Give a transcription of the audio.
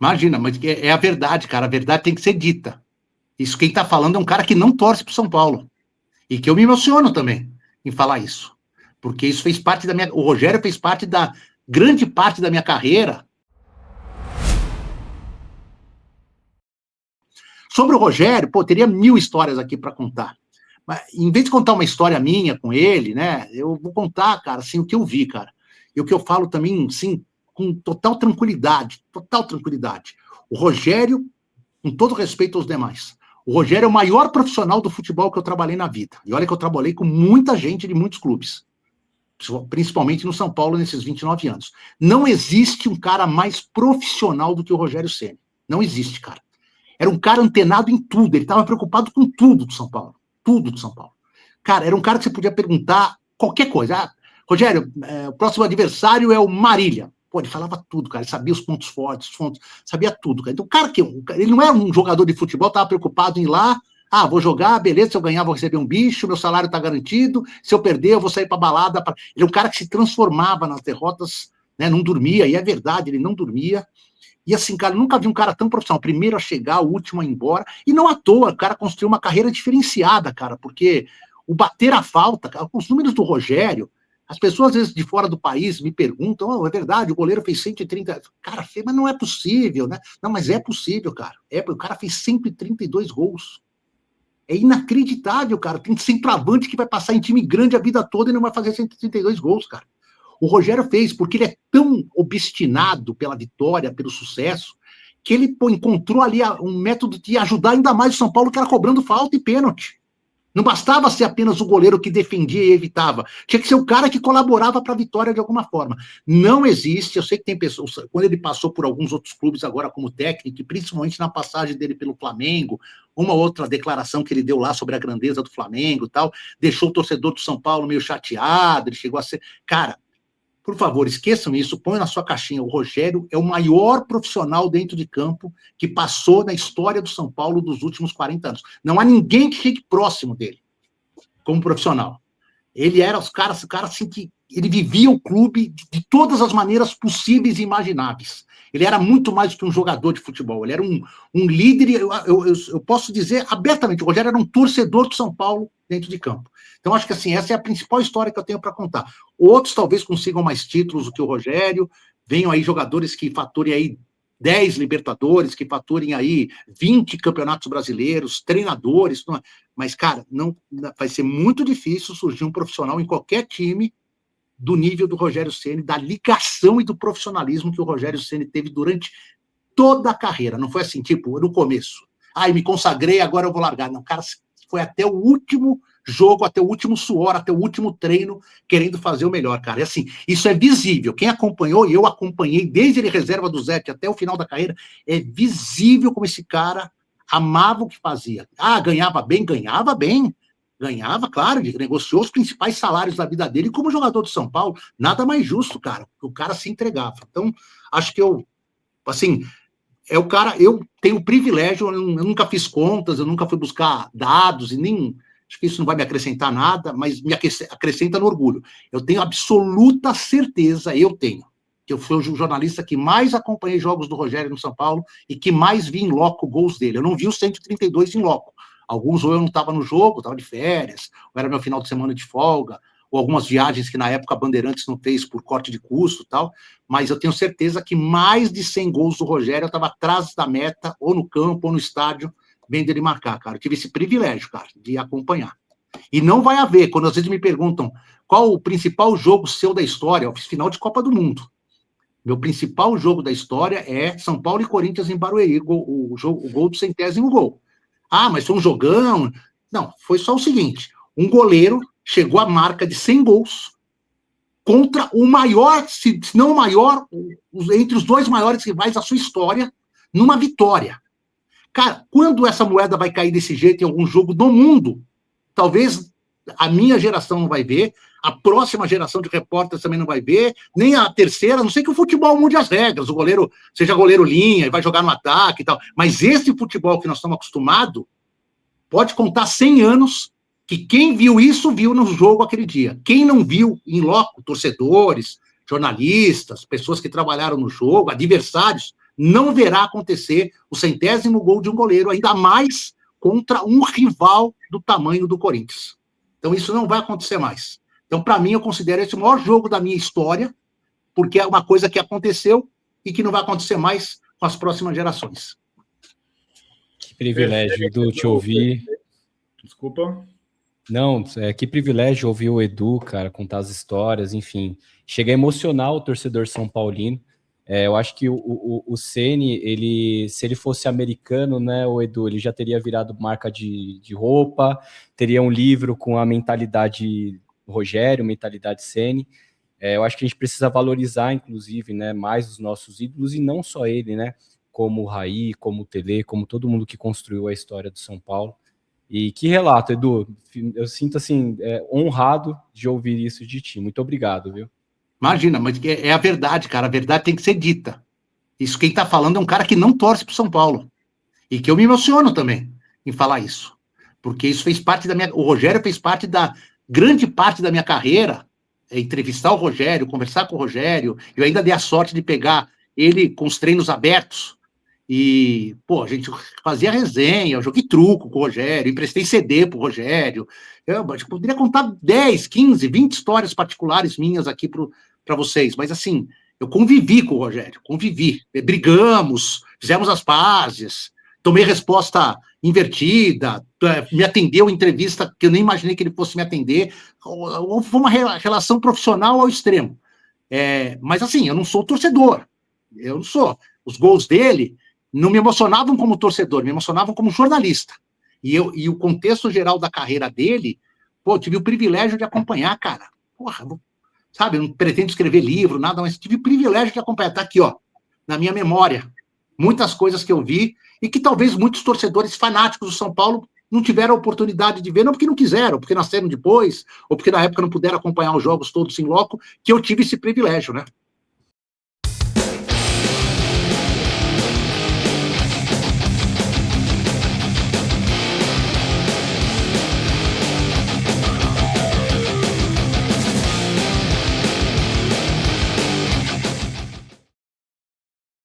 Imagina, mas é a verdade, cara. A verdade tem que ser dita. Isso quem está falando é um cara que não torce para o São Paulo. E que eu me emociono também em falar isso. Porque isso fez parte da minha... O Rogério fez parte da grande parte da minha carreira. Sobre o Rogério, pô, teria 1000 histórias aqui para contar. Mas, em vez de contar uma história minha com ele, né, eu vou contar, cara, assim, o que eu vi, cara. E o que eu falo também, sim, com total tranquilidade, total tranquilidade. O Rogério, com todo respeito aos demais, o Rogério é o maior profissional do futebol que eu trabalhei na vida. E olha que eu trabalhei com muita gente de muitos clubes, principalmente no São Paulo nesses 29 anos. Não existe um cara mais profissional do que o Rogério Ceni. Não existe, cara. Era um cara antenado em tudo, ele estava preocupado com tudo do São Paulo. Tudo do São Paulo. Cara, era um cara que você podia perguntar qualquer coisa. Ah, Rogério, o próximo adversário é o Marília. Pô, ele falava tudo, cara. Ele sabia os pontos fortes, sabia tudo, cara. Então, o cara que ele não era um jogador de futebol, estava preocupado em ir lá. Ah, vou jogar, beleza, se eu ganhar vou receber um bicho, meu salário está garantido, se eu perder eu vou sair para balada. Ele é um cara que se transformava nas derrotas, né, não dormia, e é verdade, ele não dormia. E assim, cara, nunca vi um cara tão profissional, primeiro a chegar, o último a ir embora, e não à toa, o cara construiu uma carreira diferenciada, cara, porque o bater a falta, cara, os números do Rogério, as pessoas às vezes de fora do país me perguntam, oh, é verdade, o goleiro fez 130, cara, mas não é possível, né? Não, mas é possível, cara, o cara fez 132 gols, é inacreditável, cara, tem centroavante que vai passar em time grande a vida toda e não vai fazer 132 gols, cara. O Rogério fez, porque ele é tão obstinado pela vitória, pelo sucesso, que ele encontrou ali um método de ajudar ainda mais o São Paulo, que era cobrando falta e pênalti. Não bastava ser apenas o goleiro que defendia e evitava. Tinha que ser o cara que colaborava para a vitória de alguma forma. Não existe, eu sei que tem pessoas, quando ele passou por alguns outros clubes agora como técnico, e principalmente na passagem dele pelo Flamengo, uma outra declaração que ele deu lá sobre a grandeza do Flamengo e tal, deixou o torcedor do São Paulo meio chateado, ele chegou a ser... Cara, por favor, esqueçam isso, põe na sua caixinha. O Rogério é o maior profissional dentro de campo que passou na história do São Paulo dos últimos 40 anos. Não há ninguém que fique próximo dele como profissional. Ele era o cara assim que ele vivia o clube de todas as maneiras possíveis e imagináveis. Ele era muito mais do que um jogador de futebol. Ele era um líder, eu posso dizer abertamente, o Rogério era um torcedor do São Paulo dentro de campo. Então, acho que assim, essa é a principal história que eu tenho para contar. Outros talvez consigam mais títulos do que o Rogério, venham aí jogadores que faturem aí 10 Libertadores, que faturem aí 20 campeonatos brasileiros, treinadores, mas, cara, não vai ser muito difícil surgir um profissional em qualquer time do nível do Rogério Ceni, da ligação e do profissionalismo que o Rogério Ceni teve durante toda a carreira. Não foi assim, tipo, no começo. Me consagrei, agora eu vou largar. Não, cara, foi até o último jogo, até o último suor, até o último treino, querendo fazer o melhor, cara. E assim, isso é visível. Quem acompanhou, e eu acompanhei desde ele reserva do Zete até o final da carreira, é visível como esse cara amava o que fazia. Ganhava bem, ganhava, claro, ele negociou os principais salários da vida dele como jogador do São Paulo, nada mais justo, cara, o cara se entregava. Então, acho que o cara, eu tenho o privilégio, eu nunca fiz contas, eu nunca fui buscar dados, e nem, acho que isso não vai me acrescentar nada, mas me acrescenta no orgulho. Eu tenho absoluta certeza, que eu fui o jornalista que mais acompanhei jogos do Rogério no São Paulo e que mais vi em loco gols dele. Eu não vi os 132 em loco. Alguns ou eu não estava no jogo, estava de férias, ou era meu final de semana de folga, ou algumas viagens que na época a Bandeirantes não fez por corte de custo e tal, mas eu tenho certeza que mais de 100 gols do Rogério eu estava atrás da meta, ou no campo, ou no estádio, vendo ele marcar, cara. Eu tive esse privilégio, cara, de acompanhar. E não vai haver, quando às vezes me perguntam qual o principal jogo seu da história, eu fiz final de Copa do Mundo. Meu principal jogo da história é São Paulo e Corinthians em Barueri, o gol do 100º gol. Mas foi um jogão. Não, foi só o seguinte, um goleiro chegou à marca de 100 gols contra o maior, se não o maior, entre os dois maiores rivais da sua história, numa vitória. Cara, quando essa moeda vai cair desse jeito em algum jogo do mundo, talvez a minha geração não vai ver, a próxima geração de repórteres também não vai ver, nem a terceira, a não sei que o futebol mude as regras, o goleiro seja goleiro linha e vai jogar no ataque e tal, mas esse futebol que nós estamos acostumados, pode contar 100 anos que quem viu isso, viu no jogo aquele dia. Quem não viu, em loco, torcedores, jornalistas, pessoas que trabalharam no jogo, adversários, não verá acontecer o 100º gol de um goleiro, ainda mais contra um rival do tamanho do Corinthians. Então, isso não vai acontecer mais. Então, para mim, eu considero esse o maior jogo da minha história, porque é uma coisa que aconteceu e que não vai acontecer mais com as próximas gerações. Que privilégio, Edu, te ouvir. Desculpa. Não, que privilégio ouvir o Edu, cara, contar as histórias, enfim. Chega a emocionar o torcedor são paulino. Eu acho que o Ceni, se ele fosse americano, né, o Edu, ele já teria virado marca de roupa, teria um livro com a mentalidade Rogério, mentalidade Ceni. Eu acho que a gente precisa valorizar, inclusive, né, mais os nossos ídolos, e não só ele, né, como o Raí, como o Tele, como todo mundo que construiu a história do São Paulo. E que relato, Edu, eu sinto, assim, honrado de ouvir isso de ti. Muito obrigado, viu? Imagina, mas é a verdade, cara. A verdade tem que ser dita. Isso quem está falando é um cara que não torce para o São Paulo. E que eu me emociono também em falar isso. Porque isso fez parte da minha... O Rogério fez parte da... Grande parte da minha carreira, entrevistar o Rogério, conversar com o Rogério. Eu ainda dei a sorte de pegar ele com os treinos abertos. E, pô, a gente fazia resenha, eu joguei truco com o Rogério, emprestei CD pro Rogério. Eu poderia contar 10, 15, 20 histórias particulares minhas aqui para vocês, mas assim, eu convivi com o Rogério, brigamos, fizemos as pazes, tomei resposta invertida, me atendeu em entrevista que eu nem imaginei que ele fosse me atender. Foi uma relação profissional ao extremo. Mas assim, eu não sou torcedor, eu não sou. Os gols dele não me emocionavam como torcedor, me emocionavam como jornalista. E o contexto geral da carreira dele, pô, eu tive o privilégio de acompanhar, cara. Porra, sabe, eu não pretendo escrever livro, nada, mas tive o privilégio de acompanhar. Tá aqui, ó, na minha memória, muitas coisas que eu vi e que talvez muitos torcedores fanáticos do São Paulo não tiveram a oportunidade de ver, não porque não quiseram, porque nasceram depois, ou porque na época não puderam acompanhar os jogos todos em loco, que eu tive esse privilégio, né?